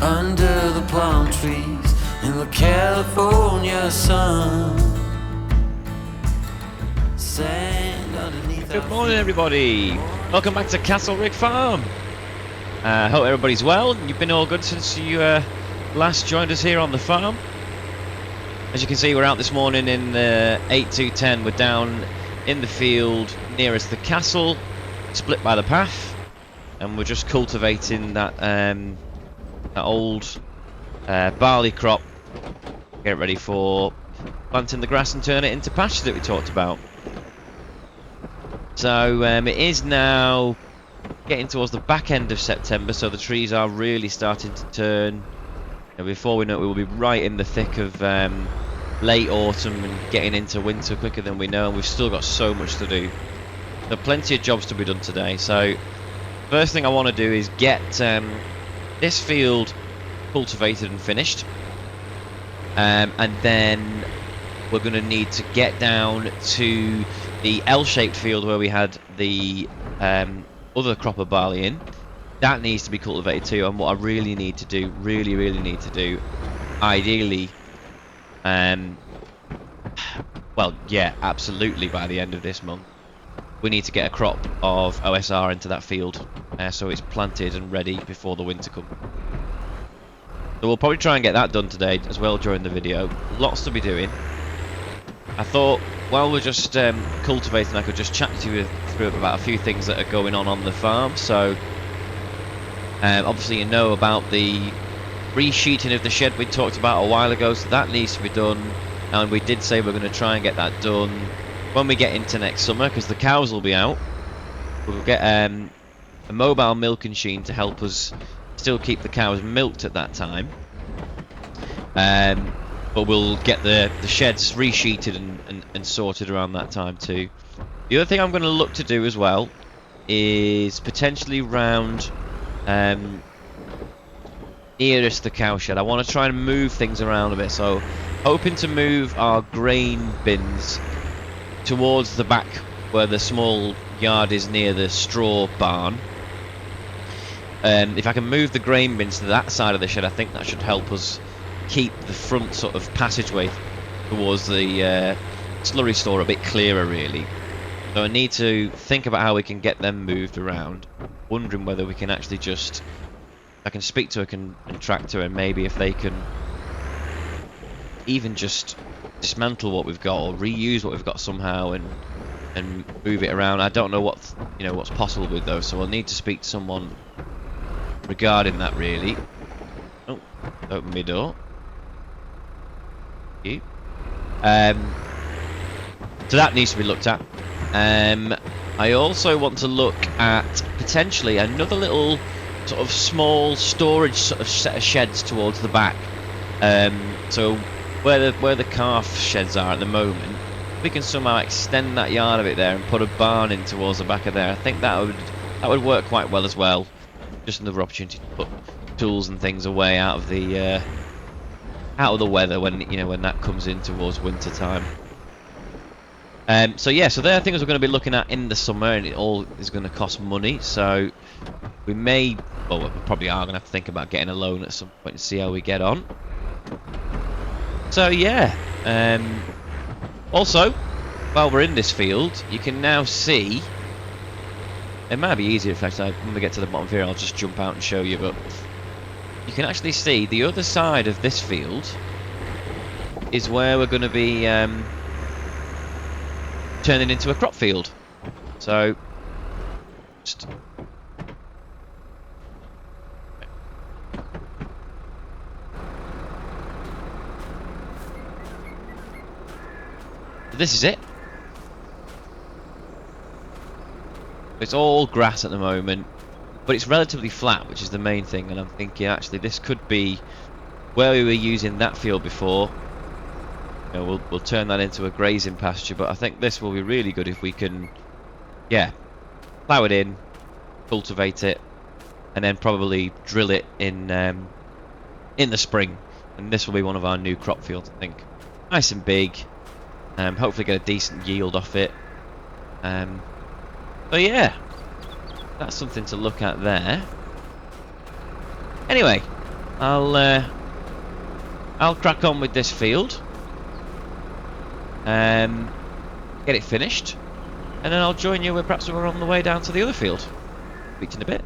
under the palm trees in the California sun. Sand underneath. Good morning, everybody. Welcome back to Castlerigg Farm. Hope everybody's well. You've been all good since you last joined us here on the farm. As you can see, we're out this morning in the 8210. We're down in the field nearest the castle, split by the path, and we're just cultivating that that old barley crop. Get ready for planting the grass and turn it into pasture that we talked about. So it is now getting towards the back end of September, so the trees are really starting to turn. And before we know it, we will be right in the thick of late autumn and getting into winter quicker than we know, and we've still got so much to do. There are plenty of jobs to be done today. So first thing I want to do is get this field cultivated and finished, and then we're going to need to get down to the L-shaped field where we had the other crop of barley in. That needs to be cultivated too, and what I really need to do, really need to do, ideally, well, yeah, absolutely by the end of this month, we need to get a crop of OSR into that field, so it's planted and ready before the winter comes. So we'll probably try and get that done today as well during the video. Lots to be doing. I thought while we're just cultivating, I could just chat to you through about a few things that are going on the farm. So obviously you know about the resheeting of the shed we talked about a while ago, so that needs to be done, and we did say we're going to try and get that done when we get into next summer, because the cows will be out. We'll get a mobile milking machine to help us still keep the cows milked at that time, but we'll get the sheds resheeted and sorted around that time too. The other thing I'm going to look to do as well is potentially round nearest the cow shed. I want to try and move things around a bit, so hoping to move our grain bins towards the back where the small yard is near the straw barn. If I can move the grain bins to that side of the shed, I think that should help us keep the front sort of passageway towards the slurry store a bit clearer, really. So I need to think about how we can get them moved around. Wondering whether we can actually just, I can speak to a contractor and maybe if they can even just dismantle what we've got or reuse what we've got somehow and move it around. I don't know what's possible with those, so I'll need to speak to someone regarding that, really. Oh, open my door. Thank you. So that needs to be looked at. I also want to look at potentially another little sort of small storage sort of set of sheds towards the back. So where the calf sheds are at the moment, we can somehow extend that yard a bit there and put a barn in towards the back of there. I think that would work quite well as well. Just another opportunity to put tools and things away out of the weather when that comes in towards winter time. So yeah, so there are things we're going to be looking at in the summer, and it all is going to cost money. So we we probably are going to have to think about getting a loan at some point and see how we get on. So yeah, also while we're in this field, you can now see. It might be easier if when we get to the bottom here, I'll just jump out and show you, but you can actually see the other side of this field is where we're going to be turning into a crop field. So this is it. It's all grass at the moment, but it's relatively flat, which is the main thing, and I'm thinking actually this could be where we were using that field before. We'll turn that into a grazing pasture, but I think this will be really good if we can, yeah, plough it in, cultivate it, and then probably drill it in the spring, and this will be one of our new crop fields, I think. Nice and big, hopefully get a decent yield off it. So yeah, that's something to look at there. Anyway, I'll crack on with this field, get it finished, and then I'll join you. Perhaps we're on the way down to the other field. Speak to you in a bit.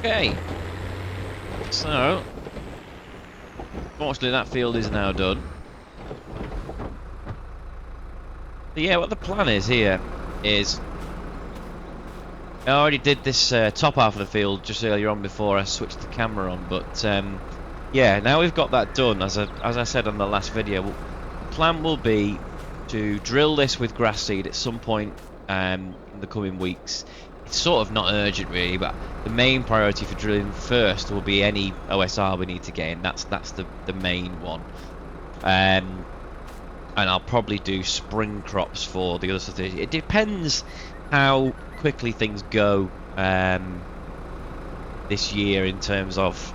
Okay, so fortunately that field is now done. So yeah, what the plan is here is I already did this top half of the field just earlier on before I switched the camera on, but yeah, now we've got that done. As I said on the last video, the plan will be to drill this with grass seed at some point in the coming weeks. It's sort of not urgent really, but the main priority for drilling first will be any OSR we need to get in. That's the main one. And I'll probably do spring crops for the other stuff. It depends how quickly things go this year in terms of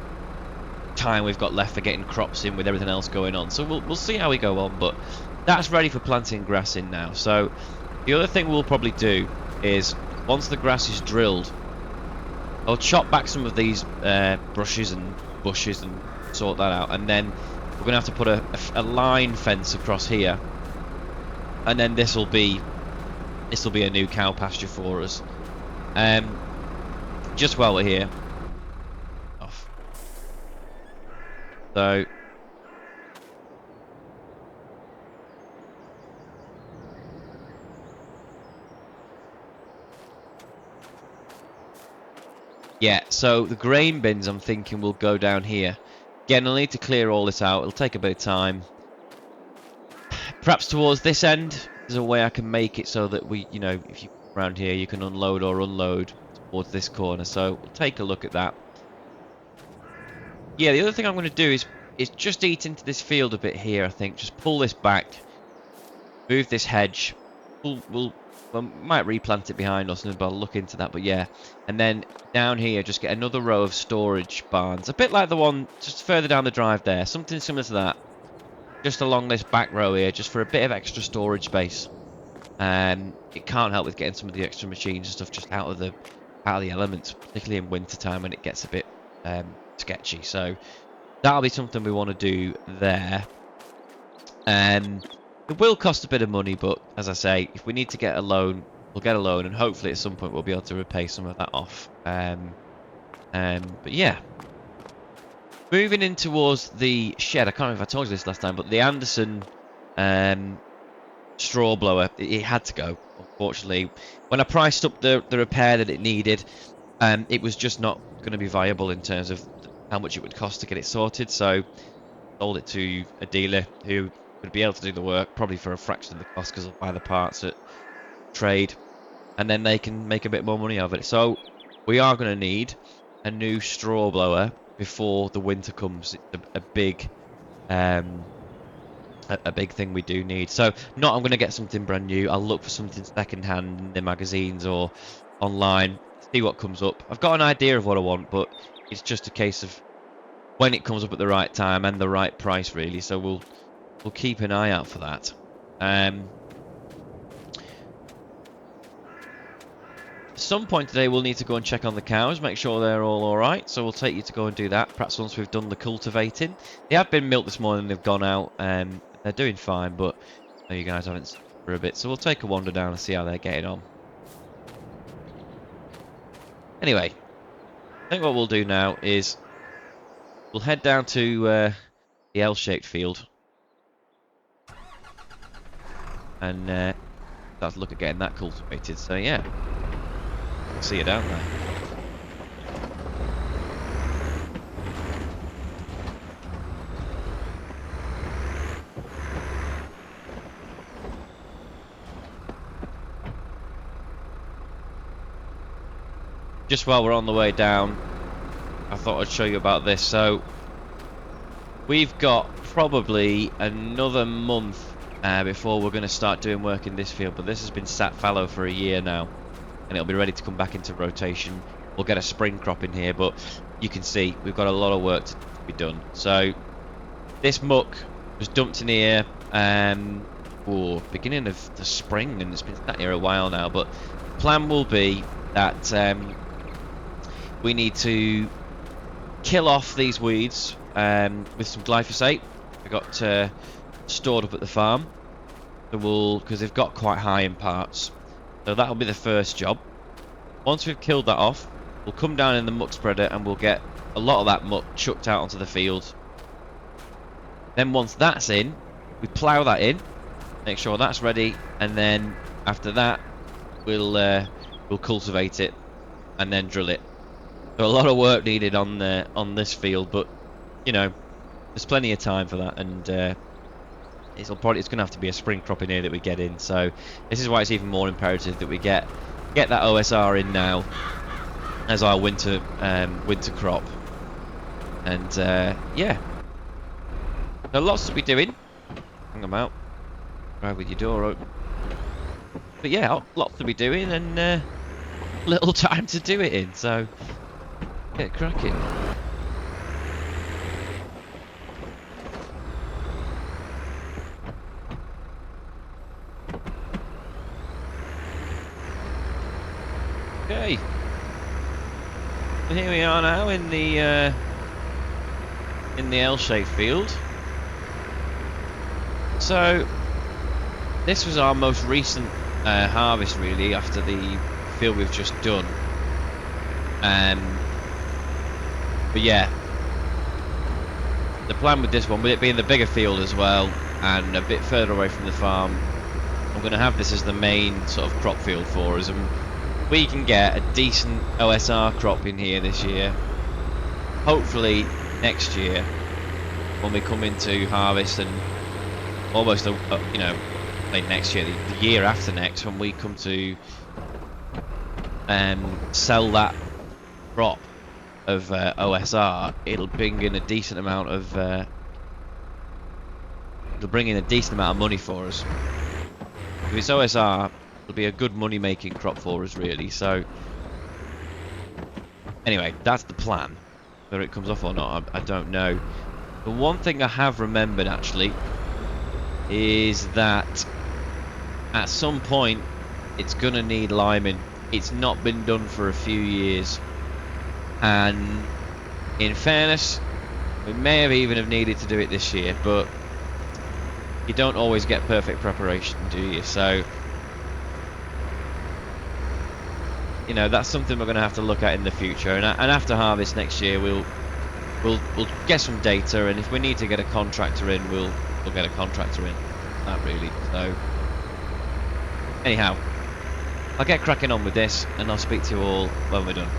time we've got left for getting crops in with everything else going on. So we'll see how we go on, but that's ready for planting grass in now. So the other thing we'll probably do is once the grass is drilled, I'll chop back some of these brushes and bushes and sort that out, and then we're gonna have to put a line fence across here, and then this will be a new cow pasture for us. Just while we're here, off. So yeah, so the grain bins I'm thinking will go down here. Again, I'll need to clear all this out. It'll take a bit of time. Perhaps towards this end, there's a way I can make it so that you know, if you come around here, you can unload or unload towards this corner. So we'll take a look at that. Yeah, the other thing I'm going to do is just eat into this field a bit here, I think. Just pull this back, move this hedge. We might replant it behind us, but I'll look into that. But yeah, and then down here, just get another row of storage barns, a bit like the one just further down the drive there, something similar to that, just along this back row here, just for a bit of extra storage space. It can't help with getting some of the extra machines and stuff just out of the elements, particularly in winter time when it gets a bit sketchy. So that'll be something we want to do there. It will cost a bit of money, but as I say, if we need to get a loan, we'll get a loan, and hopefully at some point we'll be able to repay some of that off. But yeah, moving in towards the shed. I can't remember if I told you this last time, but the Anderson straw blower, it had to go, unfortunately. When I priced up the repair that it needed, it was just not going to be viable in terms of how much it would cost to get it sorted. So sold it to a dealer who would be able to do the work, probably for a fraction of the cost, because they'll buy the parts at trade, and then they can make a bit more money out of it. So we are going to need a new straw blower before the winter comes. It's a big thing we do need. So I'm going to get something brand new. I'll look for something second hand in the magazines or online, see what comes up. I've got an idea of what I want, but it's just a case of when it comes up at the right time and the right price, really. So we'll keep an eye out for that. At some point today we'll need to go and check on the cows, make sure they're all alright, so we'll take you to go and do that, perhaps once we've done the cultivating. They have been milked this morning, they've gone out, they're doing fine, but I know you guys haven't seen for a bit, so we'll take a wander down and see how they're getting on. Anyway, I think what we'll do now is we'll head down to the L-shaped field and start to look at getting that cultivated. So yeah, see you down there. Just while we're on the way down, I thought I'd show you about this. So we've got probably another month before we're going to start doing work in this field, but this has been sat fallow for a year now, and it'll be ready to come back into rotation. We'll get a spring crop in here, but you can see we've got a lot of work to be done. So this muck was dumped in here beginning of the spring, and it's been sat here a while now. But plan will be that we need to kill off these weeds with some glyphosate. We got stored up at the farm, so because they've got quite high in parts. So that'll be the first job. Once we've killed that off, we'll come down in the muck spreader and we'll get a lot of that muck chucked out onto the field. Then once that's in, we plough that in, make sure that's ready, and then after that we'll cultivate it and then drill it. So a lot of work needed on this field, but you know, there's plenty of time for that, and it's going to have to be a spring crop in here that we get in. So this is why it's even more imperative that we get that OSR in now as our winter crop. And yeah, there are lots to be doing. Hang them out. Right with your door open. But yeah, lots to be doing, and little time to do it in. So get cracking. Okay, so here we are now in the L-shaped field. So this was our most recent harvest, really, after the field we've just done. But yeah, the plan with this one, with it being the bigger field as well and a bit further away from the farm, I'm going to have this as the main sort of crop field for us, and we can get a decent OSR crop in here this year. Hopefully next year, when we come into harvest, and almost you know, like next year, the year after next, when we come to sell that crop of OSR, it'll bring in a decent amount of money for us. If it's OSR, it'll be a good money making crop for us, really. So anyway, that's the plan. Whether it comes off or not, I don't know. The one thing I have remembered actually is that at some point it's gonna need liming. It's not been done for a few years, and in fairness, we may have even have needed to do it this year, but you don't always get perfect preparation, do you? So you know, that's something we're going to have to look at in the future, and after harvest next year we'll get some data, and if we need to get a contractor in, we'll get a contractor in. That really. So anyhow, I'll get cracking on with this, and I'll speak to you all when we're done.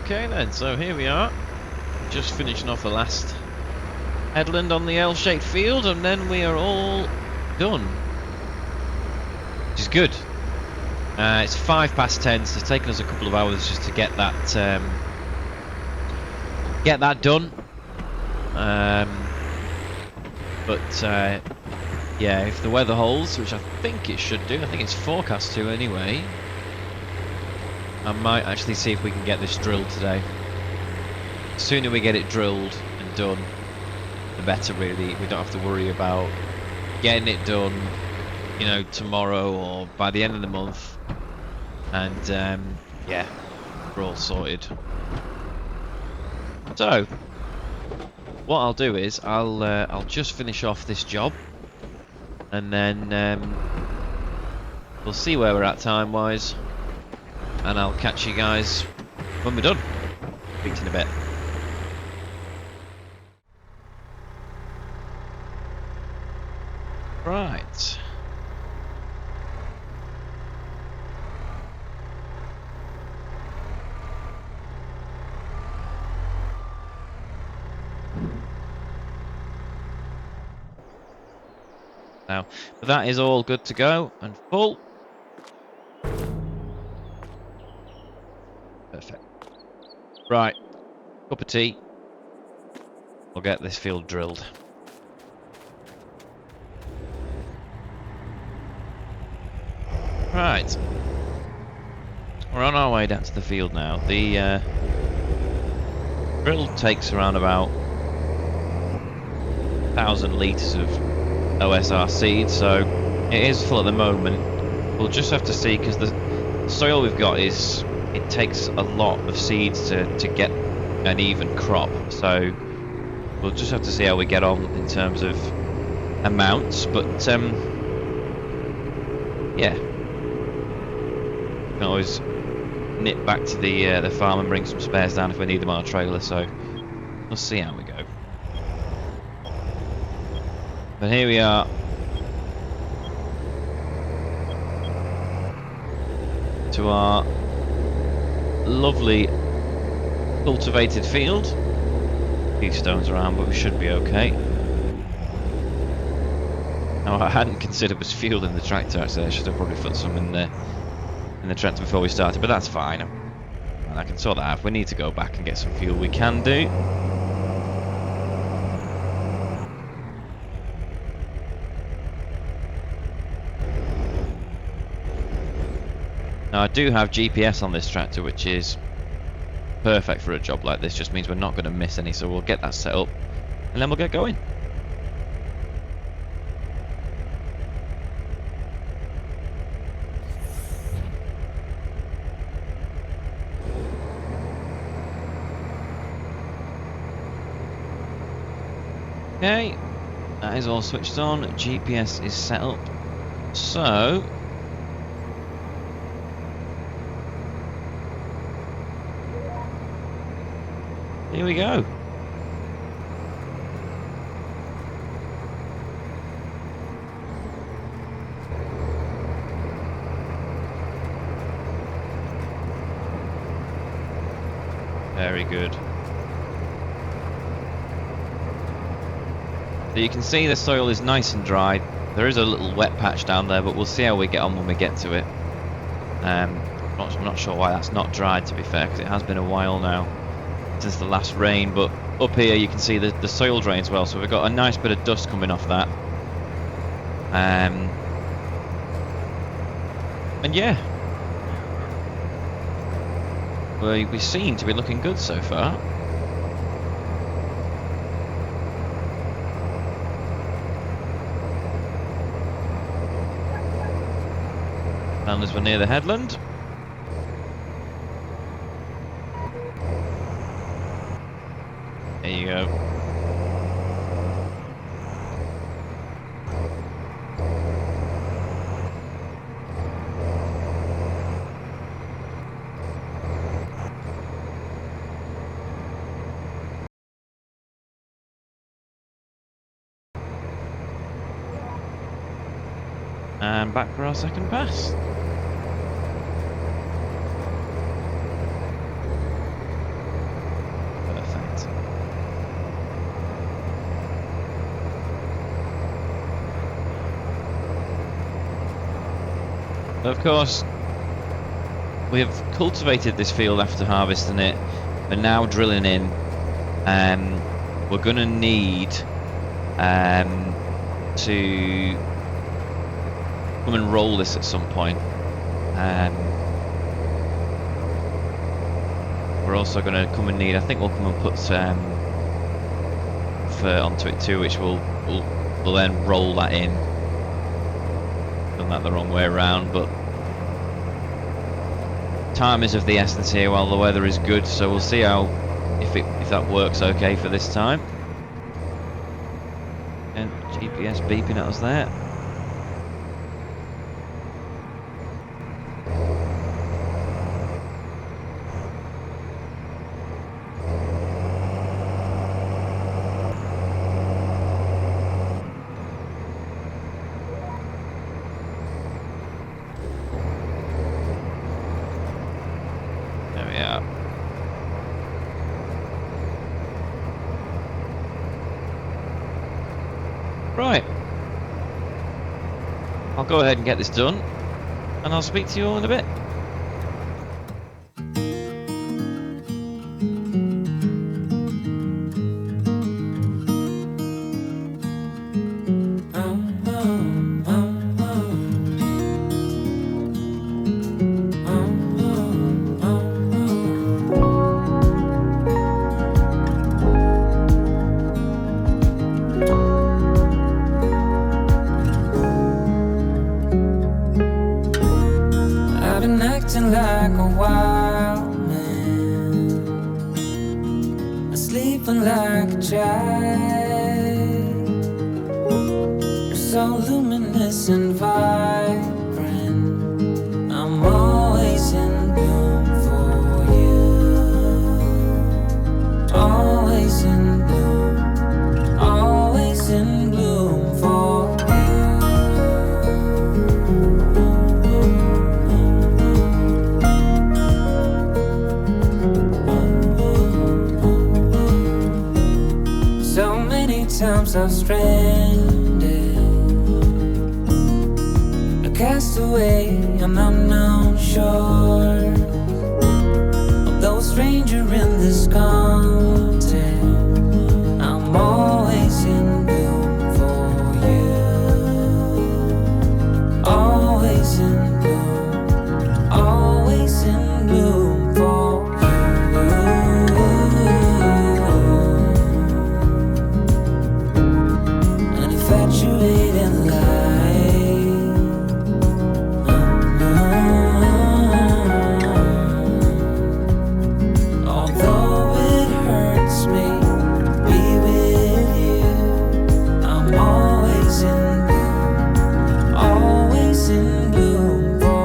Okay then, so here we are, just finishing off the last headland on the L-shaped field, and then we are all done, which is good. It's 10:05, so it's taken us a couple of hours just to get that done. Yeah, if the weather holds, which I think it should do, I think it's forecast to anyway, I might actually see if we can get this drilled today. The sooner we get it drilled and done, the better really. We don't have to worry about getting it done, you know, tomorrow or by the end of the month. And yeah, we're all sorted. So, what I'll do is I'll just finish off this job, and then we'll see where we're at time-wise, and I'll catch you guys when we're done. Speak to you in a bit. Right. Now, that is all good to go and full. Perfect. Right. Cup of tea. We'll get this field drilled. Right. We're on our way down to the field now. The drill takes around about 1,000 litres of OSR seed, so it is full at the moment. We'll just have to see, because the soil we've got it takes a lot of seeds to get an even crop, so we'll just have to see how we get on in terms of amounts. But yeah, we can always nip back to the farm and bring some spares down if we need them on a trailer, so we'll see how we go. But here we are. To our lovely cultivated field. A few stones around, but we should be okay. Now, I hadn't considered was fuel in the tractor actually. I should have probably put some in the tractor before we started, but that's fine. I can sort that out. If we need to go back and get some fuel, we can do. Now, I do have GPS on this tractor, which is perfect for a job like this. Just means we're not going to miss any, so we'll get that set up and then we'll get going. Okay, that is all switched on. GPS is set up, so here we go. Very good. So you can see the soil is nice and dry. There is a little wet patch down there, but we'll see how we get on when we get to it. I'm not sure why that's not dried, to be fair, because it has been a while now since the last rain. But up here you can see the soil drains well, so we've got a nice bit of dust coming off that. And yeah, we seem to be looking good so far. And as we're near the headland, there you go. And back for our second pass. Of course, we have cultivated this field after harvesting it. We're now drilling in. We're gonna need to come and roll this at some point. We're also gonna come and need. I think we'll come and put fur onto it too, which we'll then roll that in. Done that the wrong way around, but time is of the essence here while the weather is good, so we'll see how if that works okay for this time. And GPS beeping at us there. There we are. Right. I'll go ahead and get this done, and I'll speak to you all in a bit. I've been acting like a wild man, sleeping like a child. You're so luminous and vibrant. I'm always in bloom for you. Always in bloom. Always in bloom for times I've stranded, a castaway on unknown shore, although a stranger in this continent. I'm always in bloom for you. Always in bloom. Always in bloom for infatuated light. Although it hurts me, be with you. I'm always in bloom, always in bloom for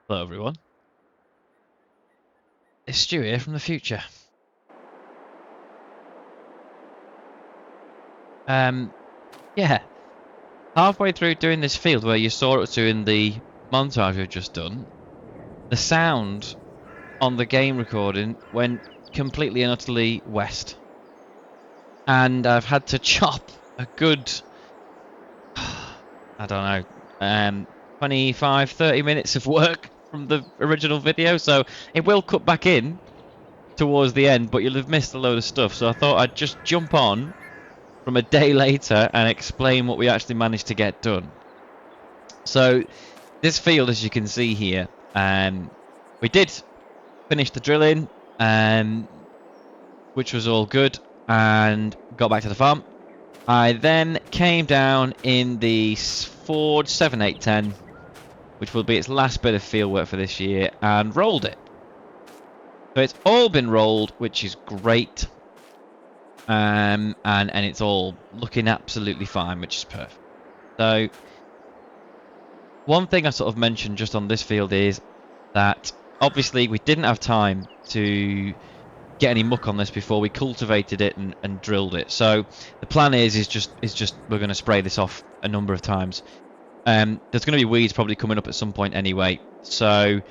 Hello everyone, it's Stu here from the future. Yeah, halfway through doing this field, where you saw it to in the montage we've just done, the sound on the game recording went completely and utterly west. And I've had to chop a good, I don't know, 25, 30 minutes of work from the original video. So it will cut back in towards the end, but you'll have missed a load of stuff. So I thought I'd just jump on from a day later and explain what we actually managed to get done. So this field, as you can see here, we did finish the drilling, which was all good, and got back to the farm. I then came down in the Ford 7810, which will be its last bit of field work for this year, and rolled it. So it's all been rolled, which is great, and it's all looking absolutely fine, which is perfect. So one thing I sort of mentioned just on this field is that obviously we didn't have time to get any muck on this before we cultivated it and drilled it. So the plan is just we're going to spray this off a number of times. There's going to be weeds probably coming up at some point anyway. So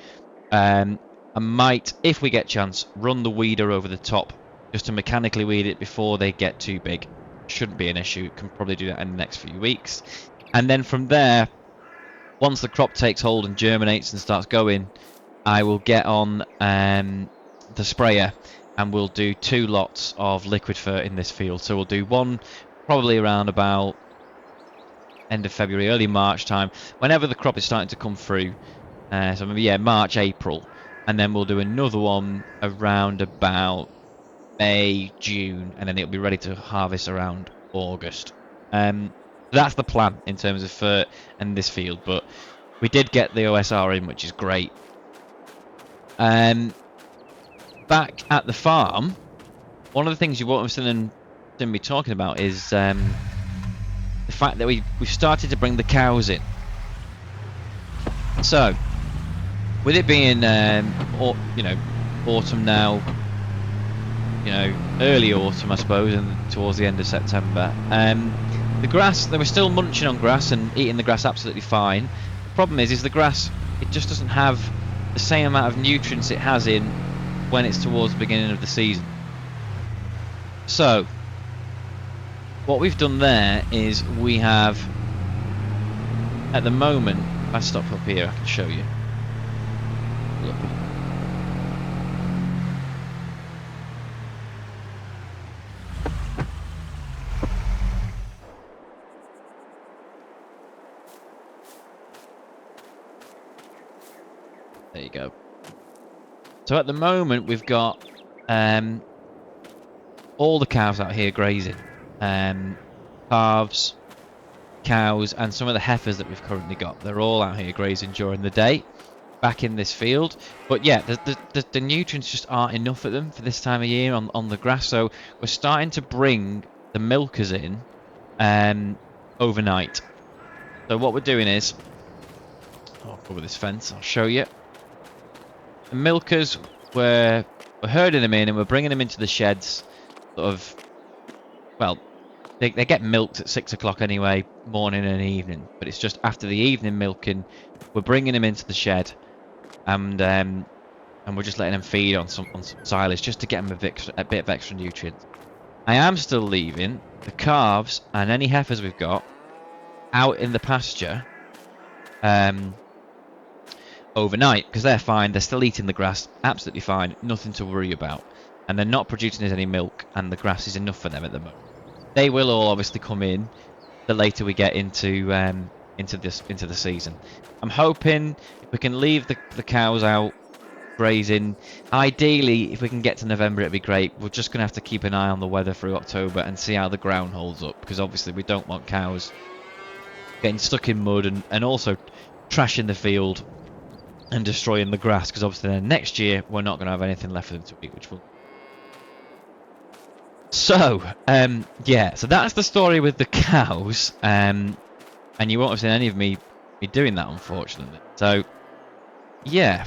I might, if we get chance, run the weeder over the top just to mechanically weed it before they get too big. Shouldn't be an issue. Can probably do that in the next few weeks. And then from there, once the crop takes hold and germinates and starts going, I will get on the sprayer, and we'll do 2 lots of liquid fert in this field. So we'll do one probably around about end of February, early March time, whenever the crop is starting to come through. So maybe, yeah, March, April. And then we'll do another one around about May, June, and then it'll be ready to harvest around August. That's the plan in terms of fert and this field, but we did get the OSR in, which is great. Back at the farm, one of the things you won't have seen me talking about is the fact that we've started to bring the cows in. So, with it being autumn now, early autumn I suppose, and towards the end of September, the grass, they were still munching on grass and eating the grass absolutely fine. The problem is the grass, it just doesn't have the same amount of nutrients it has in when it's towards the beginning of the season. So what we've done there is we have, at the moment, if I stop up here I can show you. Look. There you go. So at the moment we've got all the cows out here grazing. Calves, cows, and some of the heifers that we've currently got. They're all out here grazing during the day, back in this field. But yeah, the nutrients just aren't enough for them for this time of year on the grass. So we're starting to bring the milkers in overnight. So what we're doing is, I'll cover this fence, I'll show you. The milkers, we're herding them in and we're bringing them into the sheds, sort of, well, they get milked at 6 o'clock anyway, morning and evening, but it's just after the evening milking, we're bringing them into the shed, and we're just letting them feed on some silage just to get them a bit of extra nutrients. I am still leaving the calves and any heifers we've got out in the pasture overnight, because they're fine, they're still eating the grass absolutely fine, nothing to worry about, and they're not producing any milk, and the grass is enough for them at the moment. They will all obviously come in the later we get into the season. I'm hoping if we can leave the cows out grazing, ideally if we can get to November it'd be great. We're just gonna have to keep an eye on the weather through October and see how the ground holds up, because obviously we don't want cows getting stuck in mud and also trashing the field and destroying the grass, because obviously then next year we're not going to have anything left for them to eat, which will. So yeah, so that's the story with the cows, and you won't have seen any of me doing that, unfortunately. So yeah,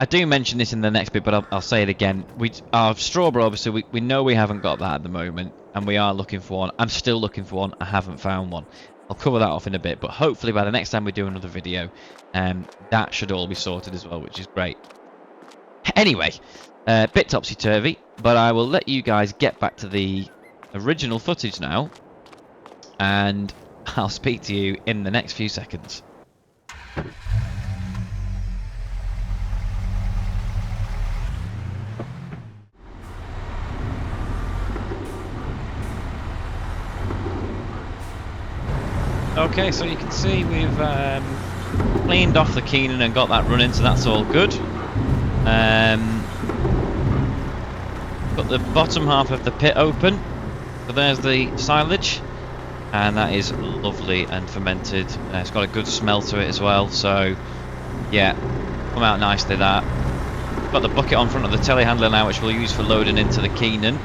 I do mention this in the next bit, but I'll say it again. Our strawberry, obviously, we know we haven't got that at the moment, and we are looking for one. I'm still looking for one. I haven't found one. I'll cover that off in a bit, but hopefully by the next time we do another video, that should all be sorted as well, which is great. Anyway, bit topsy-turvy, but I will let you guys get back to the original footage now, and I'll speak to you in the next few seconds. Okay, so you can see we've cleaned off the Keenan and got that running, so that's all good. Got the bottom half of the pit open, so there's the silage, and that is lovely and fermented. It's got a good smell to it as well, so yeah, come out nicely that. Got the bucket on front of the telehandler now, which we'll use for loading into the Keenan.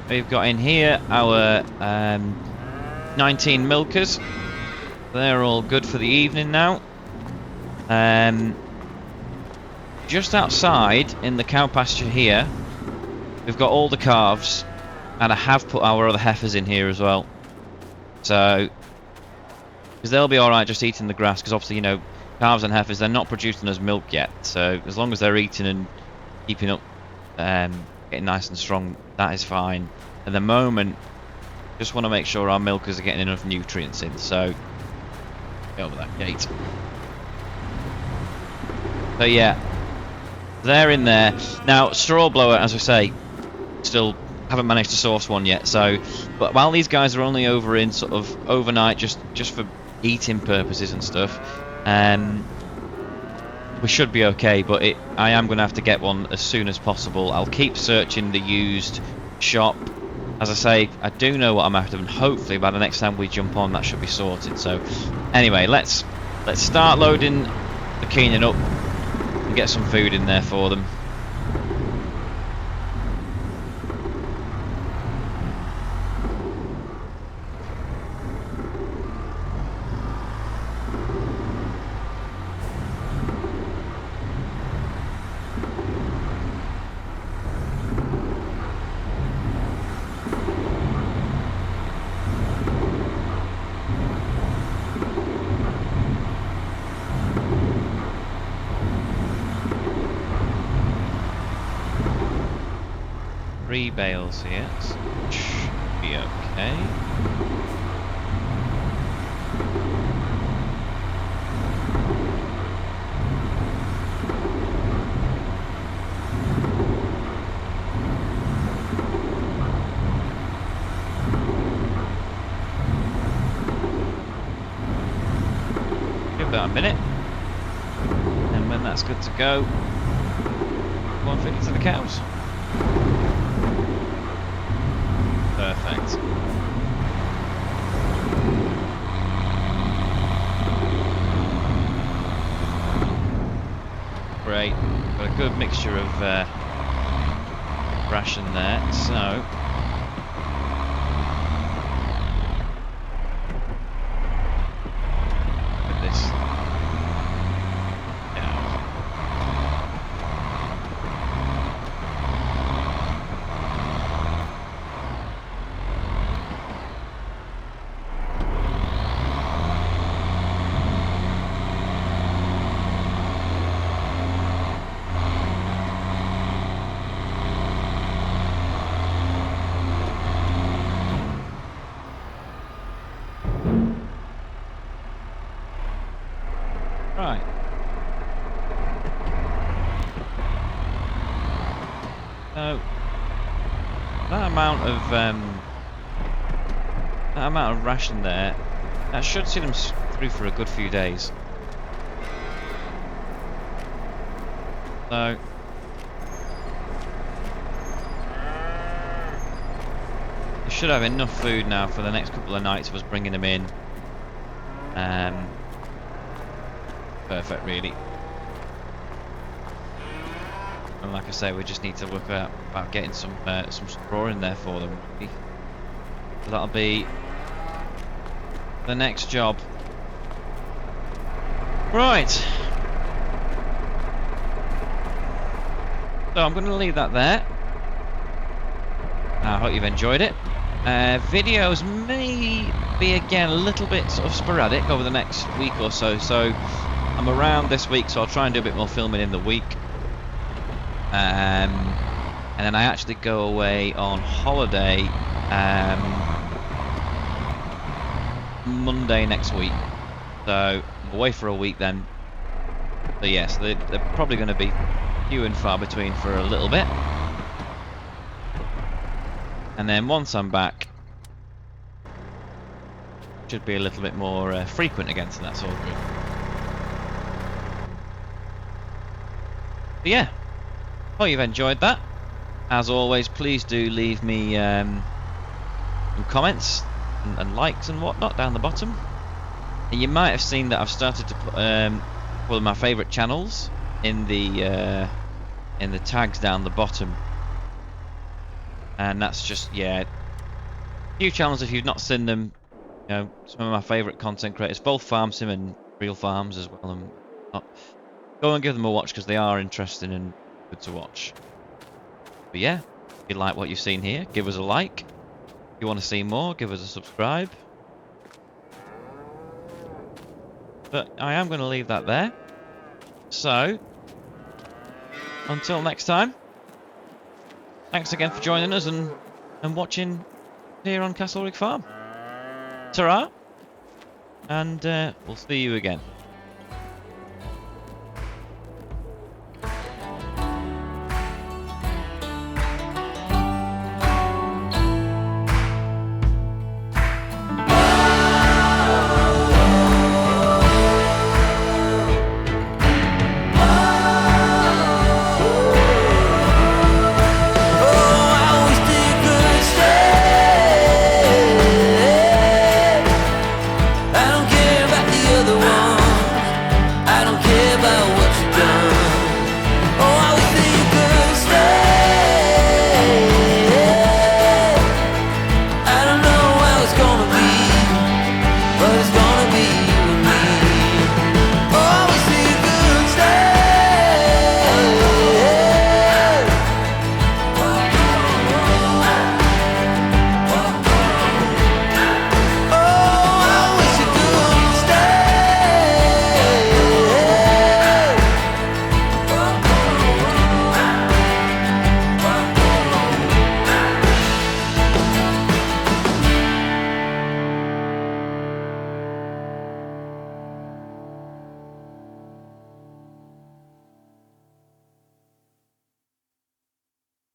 We've got in here our 19 milkers. They're all good for the evening now. Just outside in the cow pasture here, we've got all the calves, and I have put our other heifers in here as well. So, because they'll be alright just eating the grass, because obviously, you know, calves and heifers, they're not producing us milk yet. So, as long as they're eating and keeping up, getting nice and strong, that is fine. At the moment, just want to make sure our milkers are getting enough nutrients in, so get over that gate. So yeah, they're in there. Now, straw blower, as I say, still haven't managed to source one yet, so, but while these guys are only over in sort of overnight, just for eating purposes and stuff, we should be okay, but I am going to have to get one as soon as possible. I'll keep searching the used shop. As I say, I do know what I'm after, and hopefully by the next time we jump on, that should be sorted. So, anyway, let's start loading the Keenan up and get some food in there for them. Three bales here, so should be okay. Give that a minute, and when that's good to go, go and feed it to the cows. Perfect. Great. Got a good mixture of ration there. So look at this. Right. So that amount of ration there, that should see them through for a good few days. So you should have enough food now for the next couple of nights of us bringing them in. Perfect, really. And like I say, we just need to work out about getting some straw in there for them. So that'll be the next job. Right. So I'm going to leave that there. I hope you've enjoyed it. Videos may be again a little bit sort of sporadic over the next week or so. So I'm around this week, so I'll try and do a bit more filming in the week. And then I actually go away on holiday Monday next week. So I'm away for a week then. So yes, they're probably going to be few and far between for a little bit. And then once I'm back, should be a little bit more frequent again, so that's all good. But yeah, hope you've enjoyed that. As always, please do leave me some comments and likes and whatnot down the bottom. And you might have seen that I've started to put one of my favourite channels in the tags down the bottom. And that's just, yeah, a few channels if you've not seen them. You know, some of my favourite content creators, both farm sim and real farms as well. And go and give them a watch because they are interesting and good to watch. But yeah, if you like what you've seen here, give us a like. If you want to see more, give us a subscribe. But I am going to leave that there. So, until next time, thanks again for joining us and watching here on Castlerigg Farm. Ta-ra, and we'll see you again.